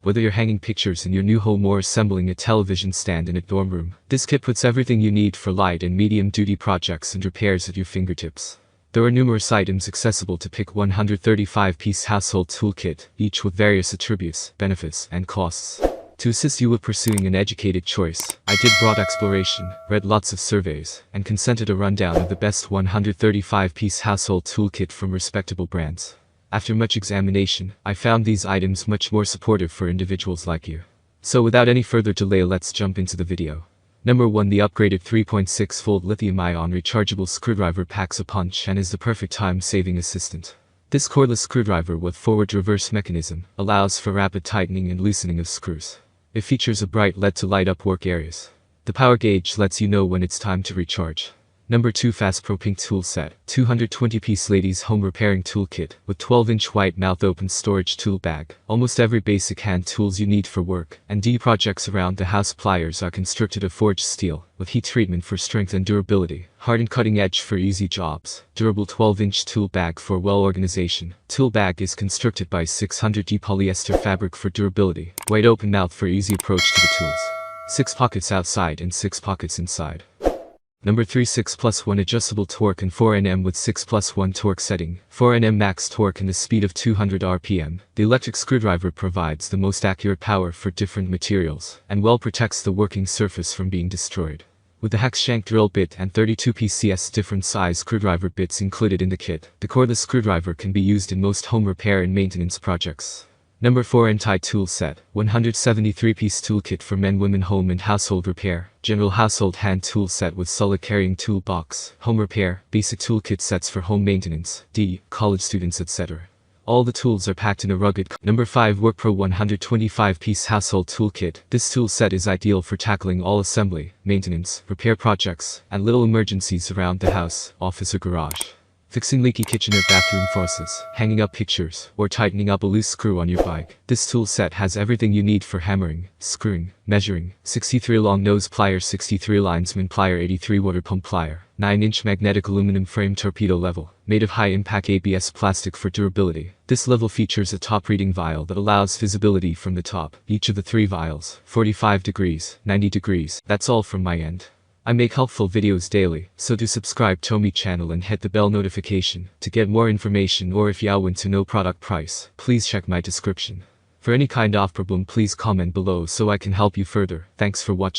Whether you're hanging pictures in your new home or assembling a television stand in a dorm room, this kit puts everything you need for light and medium-duty projects and repairs at your fingertips. There are numerous items accessible to pick 135-piece household toolkit, each with various attributes, benefits, and costs. To assist you with pursuing an educated choice, I did broad exploration, read lots of surveys, and consented a rundown of the best 135-piece household toolkit from respectable brands. After much examination, I found these items much more supportive for individuals like you. So without any further delay, let's jump into the video. Number 1. The upgraded 3.6-volt lithium-ion rechargeable screwdriver packs a punch and is the perfect time-saving assistant. This cordless screwdriver with forward-reverse mechanism allows for rapid tightening and loosening of screws. It features a bright LED to light up work areas. The power gauge lets you know when it's time to recharge. Number 2. Fast Pro Pink Tool Set, 220-piece ladies home repairing toolkit with 12-inch white mouth open storage tool bag. Almost every basic hand tools you need for work and projects around the house. Pliers are constructed of forged steel with heat treatment for strength and durability. Hardened cutting edge for easy jobs. Durable 12-inch tool bag for well organization. Tool bag is constructed by 600D polyester fabric for durability. Wide open mouth for easy approach to the tools. 6 pockets outside and 6 pockets inside. Number 3. 6+1 adjustable torque and 4Nm with 6+1 torque setting, 4Nm max torque and a speed of 200 RPM. The electric screwdriver provides the most accurate power for different materials, and well protects the working surface from being destroyed. With the hex shank drill bit and 32 PCS different size screwdriver bits included in the kit, the cordless screwdriver can be used in most home repair and maintenance projects. Number 4. Untitled Tool Set, 173-piece toolkit for men, women, home and household repair. General household hand tool set with solid carrying toolbox. Home repair, basic toolkit sets for home maintenance, college students, etc. All the tools are packed in a rugged. Number 5. WorkPro 125-piece household toolkit. This tool set is ideal for tackling all assembly, maintenance, repair projects, and little emergencies around the house, office or garage. Fixing leaky kitchen or bathroom faucets, hanging up pictures, or tightening up a loose screw on your bike. This tool set has everything you need for hammering, screwing, measuring. 63 long nose plier, 63 linesman plier, 83 water pump plier, 9-inch magnetic aluminum frame torpedo level, made of high-impact ABS plastic for durability. This level features a top reading vial that allows visibility from the top. Each of the 3 vials, 45 degrees, 90 degrees. That's all from my end. I make helpful videos daily, so do subscribe to my channel and hit the bell notification to get more information, or if you want to know product price, please check my description. For any kind of problem, please comment below so I can help you further. Thanks for watching.